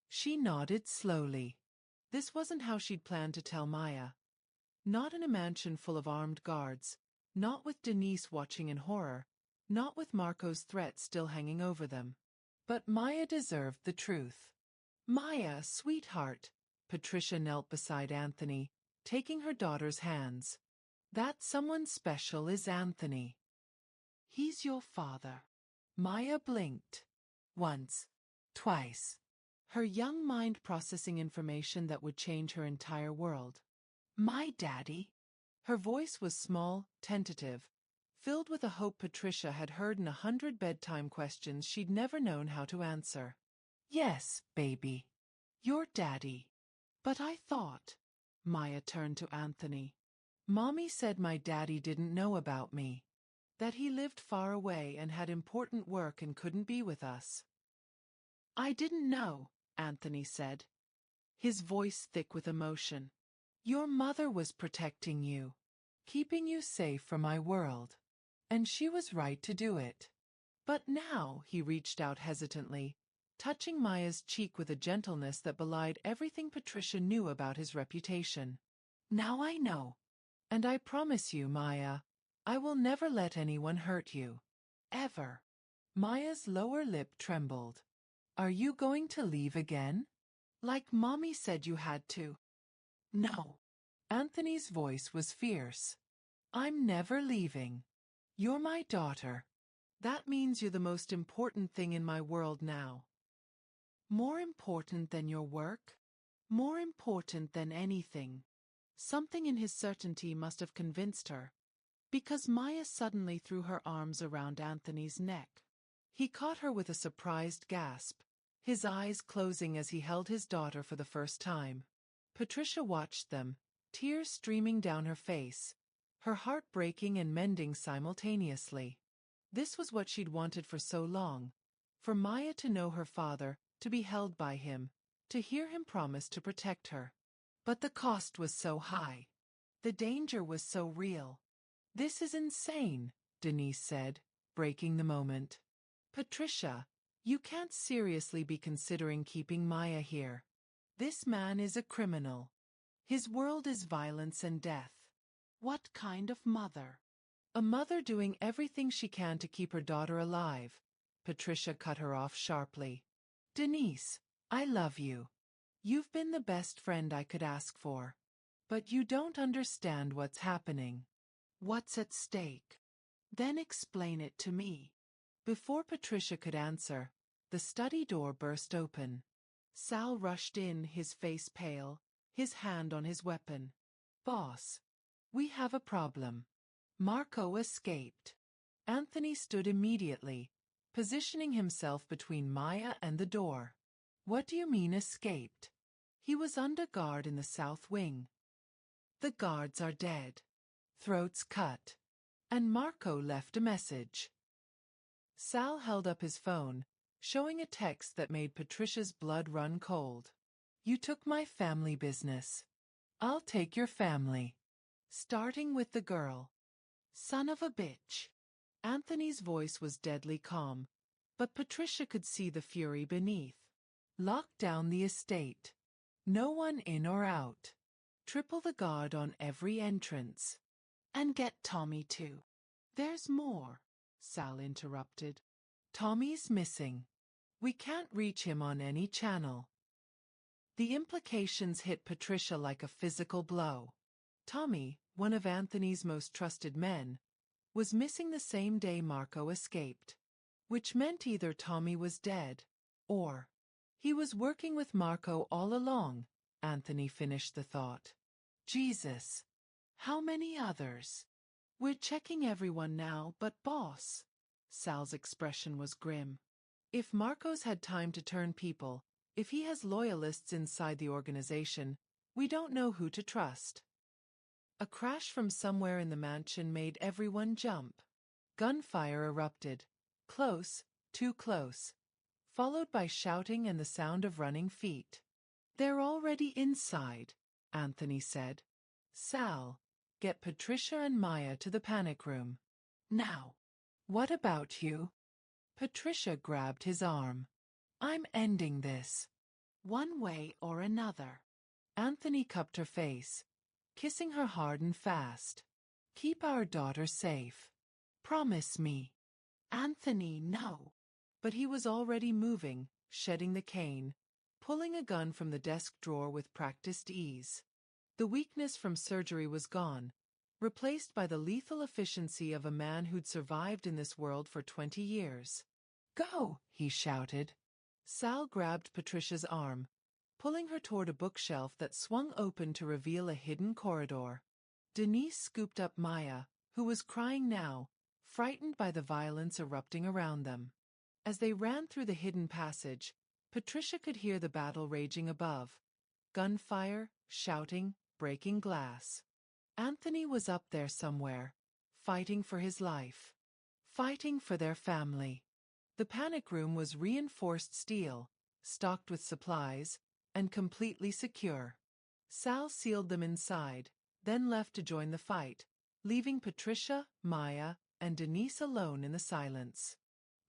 She nodded slowly. This wasn't how she'd planned to tell Maya. Not in a mansion full of armed guards, not with Denise watching in horror, not with Marco's threat still hanging over them. But Maya deserved the truth. "Maya, sweetheart," Patricia knelt beside Anthony, taking her daughter's hands. "That someone special is Anthony. He's your father." Maya blinked. Once. Twice. Her young mind processing information that would change her entire world. "My daddy?" Her voice was small, tentative, filled with a hope Patricia had heard in 100 bedtime questions she'd never known how to answer. "Yes, baby. Your daddy." "But I thought—" Maya turned to Anthony. "Mommy said my daddy didn't know about me. That he lived far away and had important work and couldn't be with us." "I didn't know," Anthony said, his voice thick with emotion. "Your mother was protecting you, keeping you safe from my world. And she was right to do it. But now," he reached out hesitantly, touching Maya's cheek with a gentleness that belied everything Patricia knew about his reputation. "Now I know. And I promise you, Maya, I will never let anyone hurt you. Ever." Maya's lower lip trembled. "Are you going to leave again? Like Mommy said you had to?" "No." Anthony's voice was fierce. "I'm never leaving. You're my daughter. That means you're the most important thing in my world now." "More important than your work? More important than anything." Something in his certainty must have convinced her, because Maya suddenly threw her arms around Anthony's neck. He caught her with a surprised gasp, his eyes closing as he held his daughter for the first time. Patricia watched them, tears streaming down her face, her heart breaking and mending simultaneously. This was what she'd wanted for so long, for Maya to know her father, to be held by him, to hear him promise to protect her. But the cost was so high. The danger was so real. "This is insane," Denise said, breaking the moment. "Patricia, you can't seriously be considering keeping Maya here. This man is a criminal. His world is violence and death." "What kind of mother?" "A mother doing everything she can to keep her daughter alive." Patricia cut her off sharply. "Denise, I love you. You've been the best friend I could ask for. But you don't understand what's happening." "What's at stake?" "Then explain it to me." Before Patricia could answer, the study door burst open. Sal rushed in, his face pale, his hand on his weapon. "Boss, we have a problem. Marco escaped." Anthony stood immediately, positioning himself between Maya and the door. "What do you mean escaped?" "He was under guard in the south wing. The guards are dead. Throats cut. And Marco left a message." Sal held up his phone, showing a text that made Patricia's blood run cold. "You took my family business. I'll take your family. Starting with the girl." "Son of a bitch." Anthony's voice was deadly calm, but Patricia could see the fury beneath. "Lock down the estate. No one in or out. Triple the guard on every entrance. And get Tommy too." "There's more," Sal interrupted. "Tommy's missing. We can't reach him on any channel." The implications hit Patricia like a physical blow. Tommy, one of Anthony's most trusted men, was missing the same day Marco escaped. Which meant either Tommy was dead, or he was working with Marco all along, Anthony finished the thought. Jesus! How many others? We're checking everyone now but boss. Sal's expression was grim. If Marco's had time to turn people, if he has loyalists inside the organization, we don't know who to trust. A crash from somewhere in the mansion made everyone jump. Gunfire erupted. Close, too close. Followed by shouting and the sound of running feet. They're already inside, Anthony said. Sal, get Patricia and Maya to the panic room. Now. What about you? Patricia grabbed his arm. I'm ending this. One way or another. Anthony cupped her face, kissing her hard and fast. Keep our daughter safe. Promise me. Anthony, no. But he was already moving, shedding the cane, pulling a gun from the desk drawer with practiced ease. The weakness from surgery was gone, replaced by the lethal efficiency of a man who'd survived in this world for 20 years. Go, he shouted. Sal grabbed Patricia's arm, pulling her toward a bookshelf that swung open to reveal a hidden corridor. Denise scooped up Maya, who was crying now, frightened by the violence erupting around them. As they ran through the hidden passage, Patricia could hear the battle raging above. Gunfire, shouting, breaking glass. Anthony was up there somewhere, fighting for his life. Fighting for their family. The panic room was reinforced steel, stocked with supplies, and completely secure. Sal sealed them inside, then left to join the fight, leaving Patricia, Maya, and Denise alone in the silence.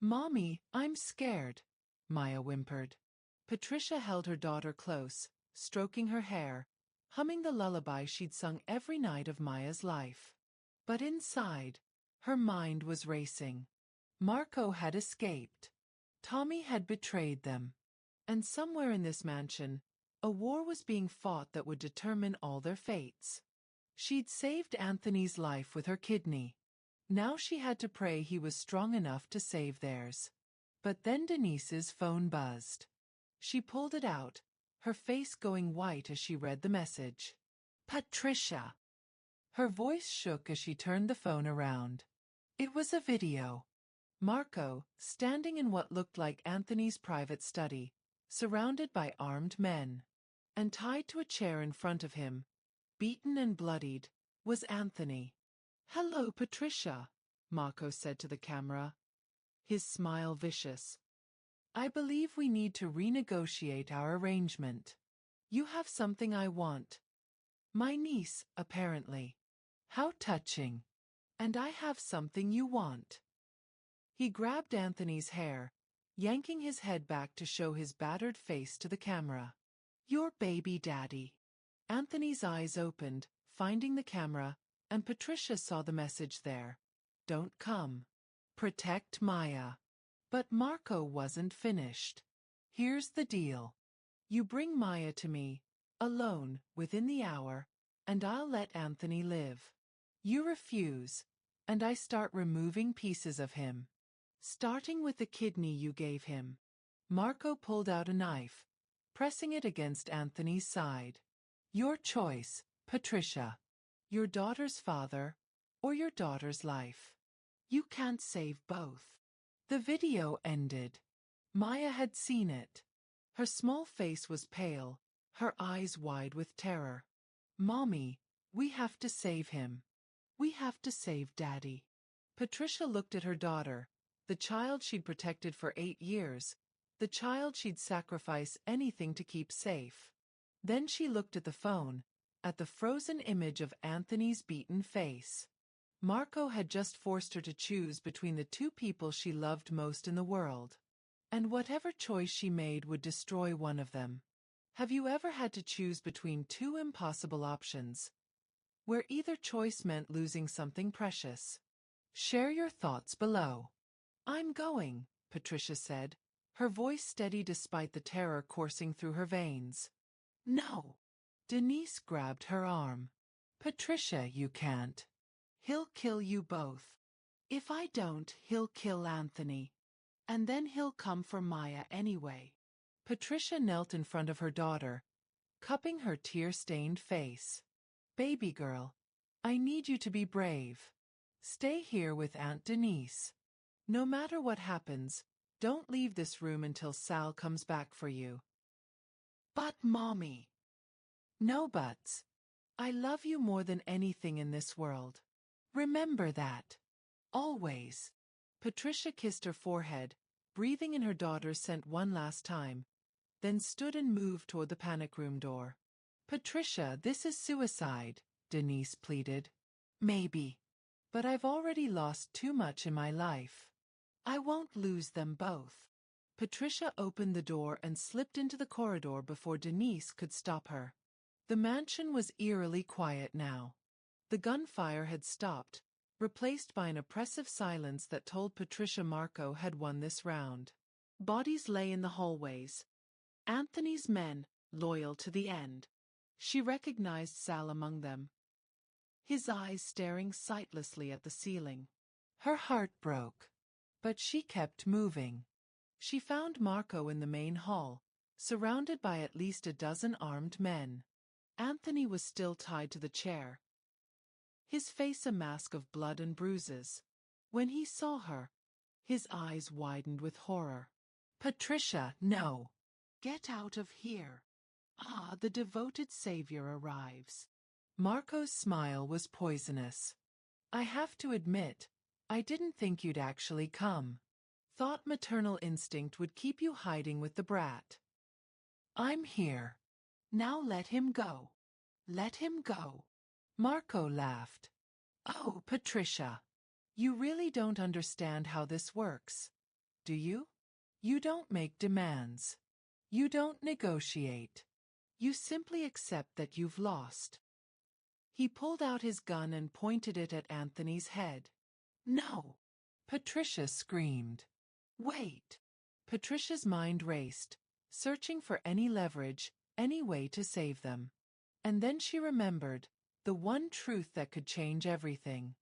Mommy, I'm scared, Maya whimpered. Patricia held her daughter close, stroking her hair, humming the lullaby she'd sung every night of Maya's life. But inside, her mind was racing. Marco had escaped. Tommy had betrayed them. And somewhere in this mansion, a war was being fought that would determine all their fates. She'd saved Anthony's life with her kidney. Now she had to pray he was strong enough to save theirs. But then Denise's phone buzzed. She pulled it out, her face going white as she read the message. Patricia. Her voice shook as she turned the phone around. It was a video. Marco, standing in what looked like Anthony's private study, surrounded by armed men. And tied to a chair in front of him, beaten and bloodied, was Anthony. Hello, Patricia, Marco said to the camera, his smile vicious. I believe we need to renegotiate our arrangement. You have something I want. My niece, apparently. How touching. And I have something you want. He grabbed Anthony's hair, yanking his head back to show his battered face to the camera. Your baby daddy. Anthony's eyes opened, finding the camera, and Patricia saw the message there. Don't come. Protect Maya. But Marco wasn't finished. Here's the deal. You bring Maya to me, alone, within the hour, and I'll let Anthony live. You refuse, and I start removing pieces of him. Starting with the kidney you gave him. Marco pulled out a knife, pressing it against Anthony's side. Your choice, Patricia. Your daughter's father, or your daughter's life. You can't save both. The video ended. Maya had seen it. Her small face was pale, her eyes wide with terror. Mommy, we have to save him. We have to save Daddy. Patricia looked at her daughter, the child she'd protected for 8 years, the child she'd sacrifice anything to keep safe. Then she looked at the phone, at the frozen image of Anthony's beaten face. Marco had just forced her to choose between the two people she loved most in the world. And whatever choice she made would destroy one of them. Have you ever had to choose between two impossible options, where either choice meant losing something precious? Share your thoughts below. I'm going, Patricia said, her voice steady despite the terror coursing through her veins. No. Denise grabbed her arm. Patricia, you can't. He'll kill you both. If I don't, he'll kill Anthony. And then he'll come for Maya anyway. Patricia knelt in front of her daughter, cupping her tear-stained face. Baby girl, I need you to be brave. Stay here with Aunt Denise. No matter what happens, don't leave this room until Sal comes back for you. But Mommy. No buts. I love you more than anything in this world. Remember that. Always. Patricia kissed her forehead, breathing in her daughter's scent one last time, then stood and moved toward the panic room door. Patricia, this is suicide, Denise pleaded. Maybe. But I've already lost too much in my life. I won't lose them both. Patricia opened the door and slipped into the corridor before Denise could stop her. The mansion was eerily quiet now. The gunfire had stopped, replaced by an oppressive silence that told Patricia Marco had won this round. Bodies lay in the hallways. Anthony's men, loyal to the end. She recognized Sal among them, his eyes staring sightlessly at the ceiling. Her heart broke. But she kept moving. She found Marco in the main hall, surrounded by at least a dozen armed men. Anthony was still tied to the chair, his face a mask of blood and bruises. When he saw her, his eyes widened with horror. Patricia, no! Get out of here! Ah, the devoted savior arrives. Marco's smile was poisonous. I have to admit, I didn't think you'd actually come. Thought maternal instinct would keep you hiding with the brat. I'm here. Now let him go. Let him go. Marco laughed. Oh, Patricia. You really don't understand how this works, do you? You don't make demands. You don't negotiate. You simply accept that you've lost. He pulled out his gun and pointed it at Anthony's head. No! Patricia screamed. Wait! Patricia's mind raced, searching for any leverage, any way to save them. And then she remembered the one truth that could change everything.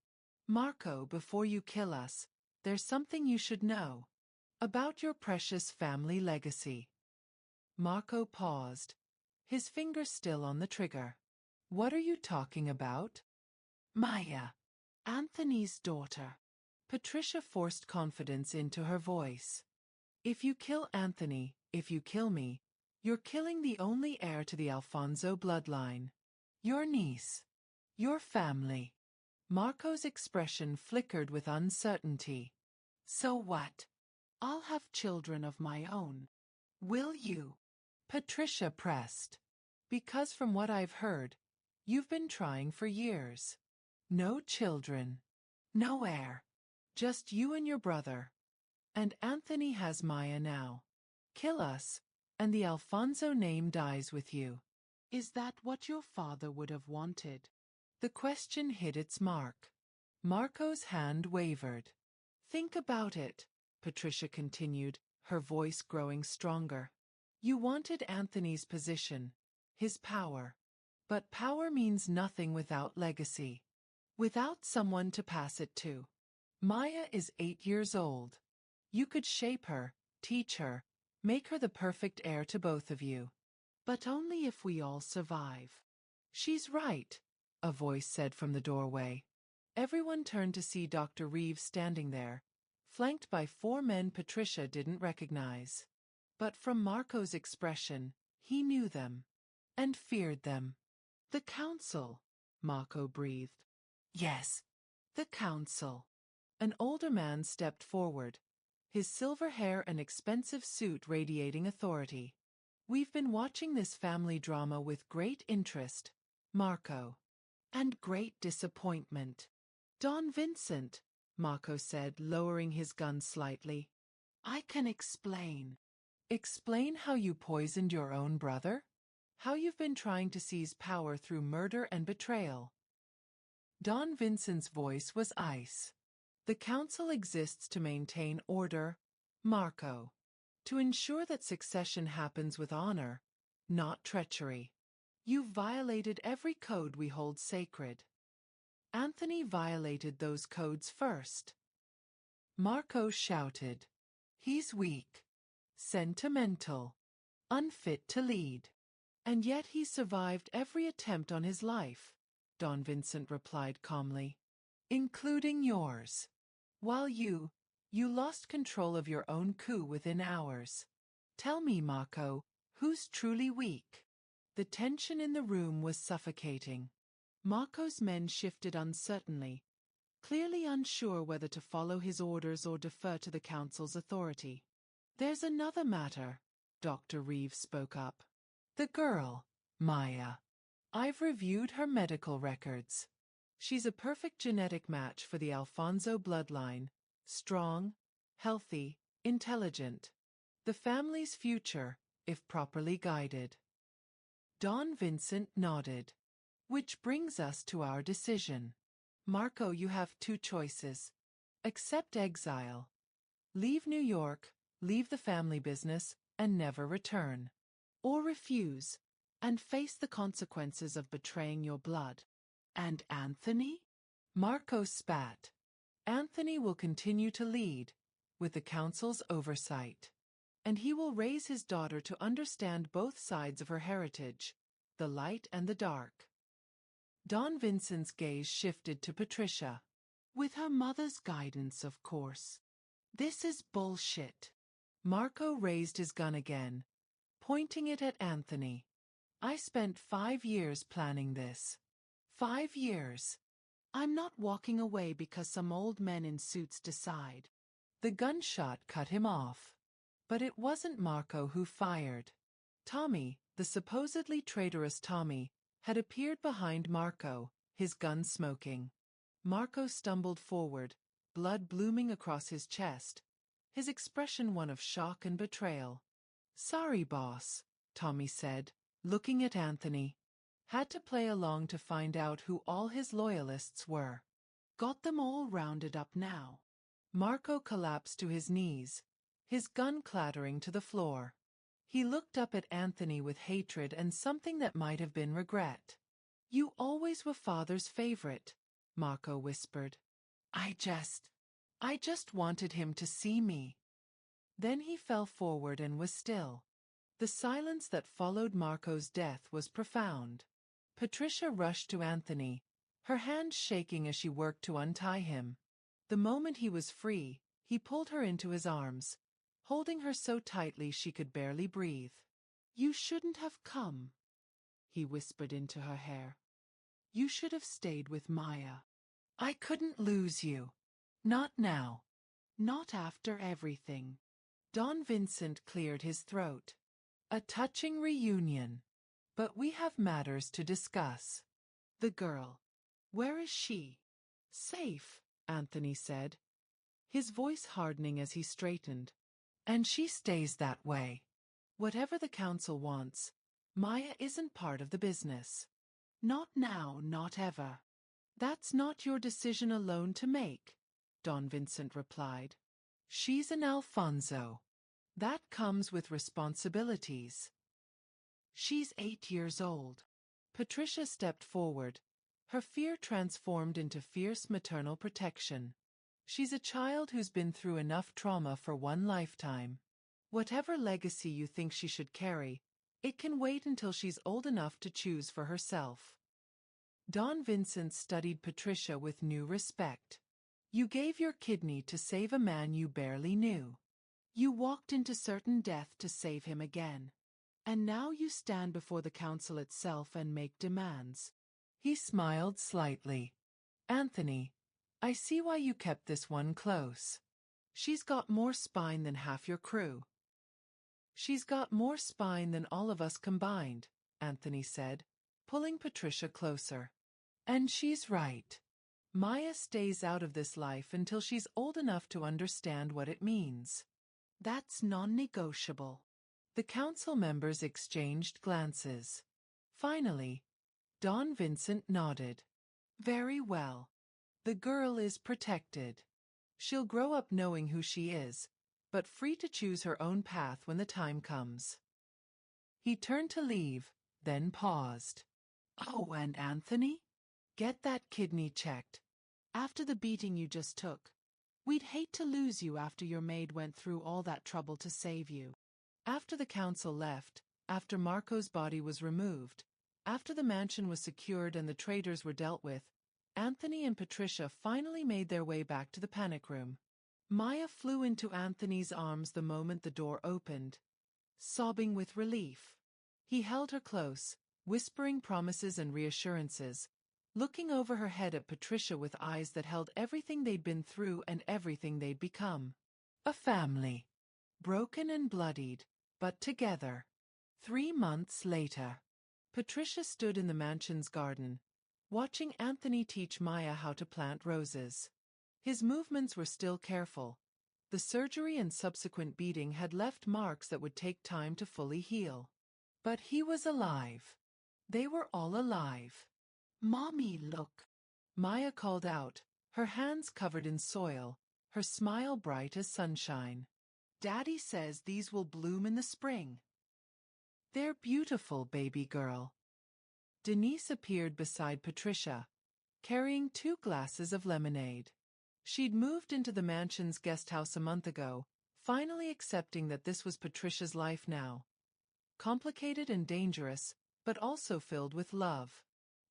Marco, before you kill us, there's something you should know. About your precious family legacy. Marco paused, his finger still on the trigger. What are you talking about? Maya. Anthony's daughter. Patricia forced confidence into her voice. If you kill Anthony, if you kill me, you're killing the only heir to the Alfonso bloodline. Your niece. Your family. Marco's expression flickered with uncertainty. So what? I'll have children of my own. Will you? Patricia pressed. Because from what I've heard, you've been trying for years. No children. No heir. Just you and your brother. And Anthony has Maya now. Kill us, and the Alfonso name dies with you. Is that what your father would have wanted? The question hit its mark. Marco's hand wavered. Think about it, Patricia continued, her voice growing stronger. You wanted Anthony's position, his power. But power means nothing without legacy. Without someone to pass it to. Maya is 8 years old. You could shape her, teach her, make her the perfect heir to both of you. But only if we all survive. She's right, a voice said from the doorway. Everyone turned to see Dr. Reeves standing there, flanked by 4 men Patricia didn't recognize. But from Marco's expression, he knew them. And feared them. The council, Marco breathed. Yes, the council. An older man stepped forward, his silver hair and expensive suit radiating authority. We've been watching this family drama with great interest, Marco. And great disappointment. Don Vincent, Marco said, lowering his gun slightly. I can explain. Explain how you poisoned your own brother? How you've been trying to seize power through murder and betrayal. Don Vincent's voice was ice. The council exists to maintain order, Marco. To ensure that succession happens with honor, not treachery. You violated every code we hold sacred. Anthony violated those codes first. Marco shouted. He's weak, sentimental, unfit to lead. And yet he survived every attempt on his life, Don Vincent replied calmly. Including yours. While you lost control of your own coup within hours. Tell me, Marco, who's truly weak? The tension in the room was suffocating. Marco's men shifted uncertainly, clearly unsure whether to follow his orders or defer to the council's authority. There's another matter, Dr. Reeves spoke up. The girl, Maya. I've reviewed her medical records. She's a perfect genetic match for the Alfonso bloodline, strong, healthy, intelligent. The family's future, if properly guided. Don Vincent nodded. Which brings us to our decision. Marco, you have two choices. Accept exile. Leave New York, leave the family business, and never return. Or refuse, and face the consequences of betraying your blood. And Anthony? Marco spat. Anthony will continue to lead, with the council's oversight. And he will raise his daughter to understand both sides of her heritage, the light and the dark. Don Vincent's gaze shifted to Patricia. With her mother's guidance, of course. This is bullshit. Marco raised his gun again, pointing it at Anthony. I spent 5 years planning this. 5 years. I'm not walking away because some old men in suits decide. The gunshot cut him off. But it wasn't Marco who fired. Tommy, the supposedly traitorous Tommy, had appeared behind Marco, his gun smoking. Marco stumbled forward, blood blooming across his chest, his expression one of shock and betrayal. Sorry, boss, Tommy said, looking at Anthony. Had to play along to find out who all his loyalists were. Got them all rounded up now. Marco collapsed to his knees, his gun clattering to the floor. He looked up at Anthony with hatred and something that might have been regret. You always were father's favorite, Marco whispered. I just wanted him to see me. Then he fell forward and was still. The silence that followed Marco's death was profound. Patricia rushed to Anthony, her hands shaking as she worked to untie him. The moment he was free, he pulled her into his arms, holding her so tightly she could barely breathe. You shouldn't have come, he whispered into her hair. You should have stayed with Maya. I couldn't lose you. Not now. Not after everything. Don Vincent cleared his throat. A touching reunion. But we have matters to discuss. The girl. Where is she? Safe, Anthony said, his voice hardening as he straightened. And she stays that way. Whatever the council wants, Maya isn't part of the business. Not now, not ever. That's not your decision alone to make, Don Vincent replied. She's an Alfonso. That comes with responsibilities. She's 8 years old. Patricia stepped forward, her fear transformed into fierce maternal protection. She's a child who's been through enough trauma for one lifetime. Whatever legacy you think she should carry, it can wait until she's old enough to choose for herself. Don Vincent studied Patricia with new respect. You gave your kidney to save a man you barely knew. You walked into certain death to save him again. And now you stand before the council itself and make demands. He smiled slightly. Anthony, I see why you kept this one close. She's got more spine than half your crew. She's got more spine than all of us combined, Anthony said, pulling Patricia closer. And she's right. Maya stays out of this life until she's old enough to understand what it means. That's non-negotiable. The council members exchanged glances. Finally, Don Vincent nodded. Very well. The girl is protected. She'll grow up knowing who she is, but free to choose her own path when the time comes. He turned to leave, then paused. "Oh, and Anthony? Get that kidney checked. After the beating you just took. We'd hate to lose you after your maid went through all that trouble to save you." After the council left, after Marco's body was removed, after the mansion was secured and the traitors were dealt with, Anthony and Patricia finally made their way back to the panic room. Maya flew into Anthony's arms the moment the door opened, sobbing with relief. He held her close, whispering promises and reassurances, looking over her head at Patricia with eyes that held everything they'd been through and everything they'd become. A family. Broken and bloodied, but together. 3 months later. Patricia stood in the mansion's garden, watching Anthony teach Maya how to plant roses. His movements were still careful. The surgery and subsequent beating had left marks that would take time to fully heal. But he was alive. They were all alive. "Mommy, look," Maya called out, her hands covered in soil, her smile bright as sunshine. "Daddy says these will bloom in the spring." "They're beautiful, baby girl." Denise appeared beside Patricia, carrying 2 glasses of lemonade. She'd moved into the mansion's guest house a month ago, finally accepting that this was Patricia's life now. Complicated and dangerous, but also filled with love.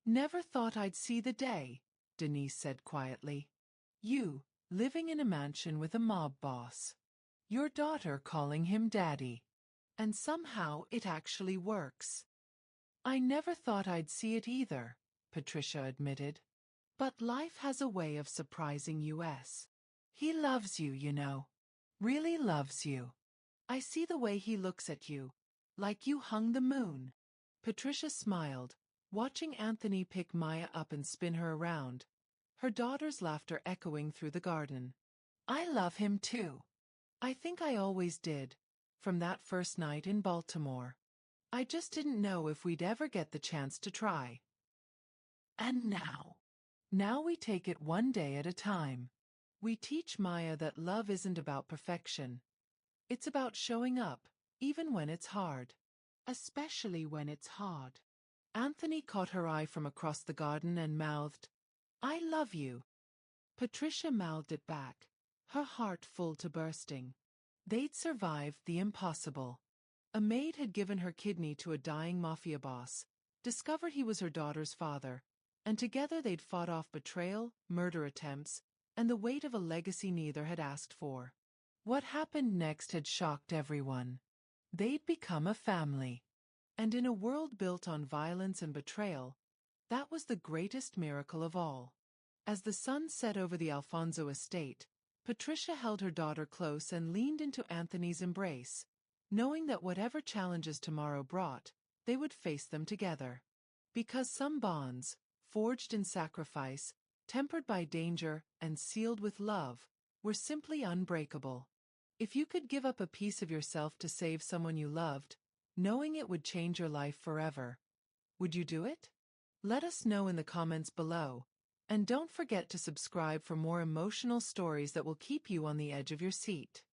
"Never thought I'd see the day," Denise said quietly. "You, living in a mansion with a mob boss. Your daughter calling him daddy. And somehow it actually works." "I never thought I'd see it either," Patricia admitted. "But life has a way of surprising us. He loves you, you know. Really loves you. I see the way he looks at you, like you hung the moon." Patricia smiled, watching Anthony pick Maya up and spin her around, her daughter's laughter echoing through the garden. "I love him too. I think I always did, from that first night in Baltimore. I just didn't know if we'd ever get the chance to try. And now we take it one day at a time. We teach Maya that love isn't about perfection. It's about showing up, even when it's hard. Especially when it's hard." Anthony caught her eye from across the garden and mouthed, "I love you." Patricia mouthed it back, her heart full to bursting. They'd survived the impossible. A maid had given her kidney to a dying Mafia boss, discovered he was her daughter's father, and together they'd fought off betrayal, murder attempts, and the weight of a legacy neither had asked for. What happened next had shocked everyone. They'd become a family. And in a world built on violence and betrayal, that was the greatest miracle of all. As the sun set over the Alfonso estate, Patricia held her daughter close and leaned into Anthony's embrace, knowing that whatever challenges tomorrow brought, they would face them together. Because some bonds, forged in sacrifice, tempered by danger, and sealed with love, were simply unbreakable. If you could give up a piece of yourself to save someone you loved, knowing it would change your life forever, would you do it? Let us know in the comments below, and don't forget to subscribe for more emotional stories that will keep you on the edge of your seat.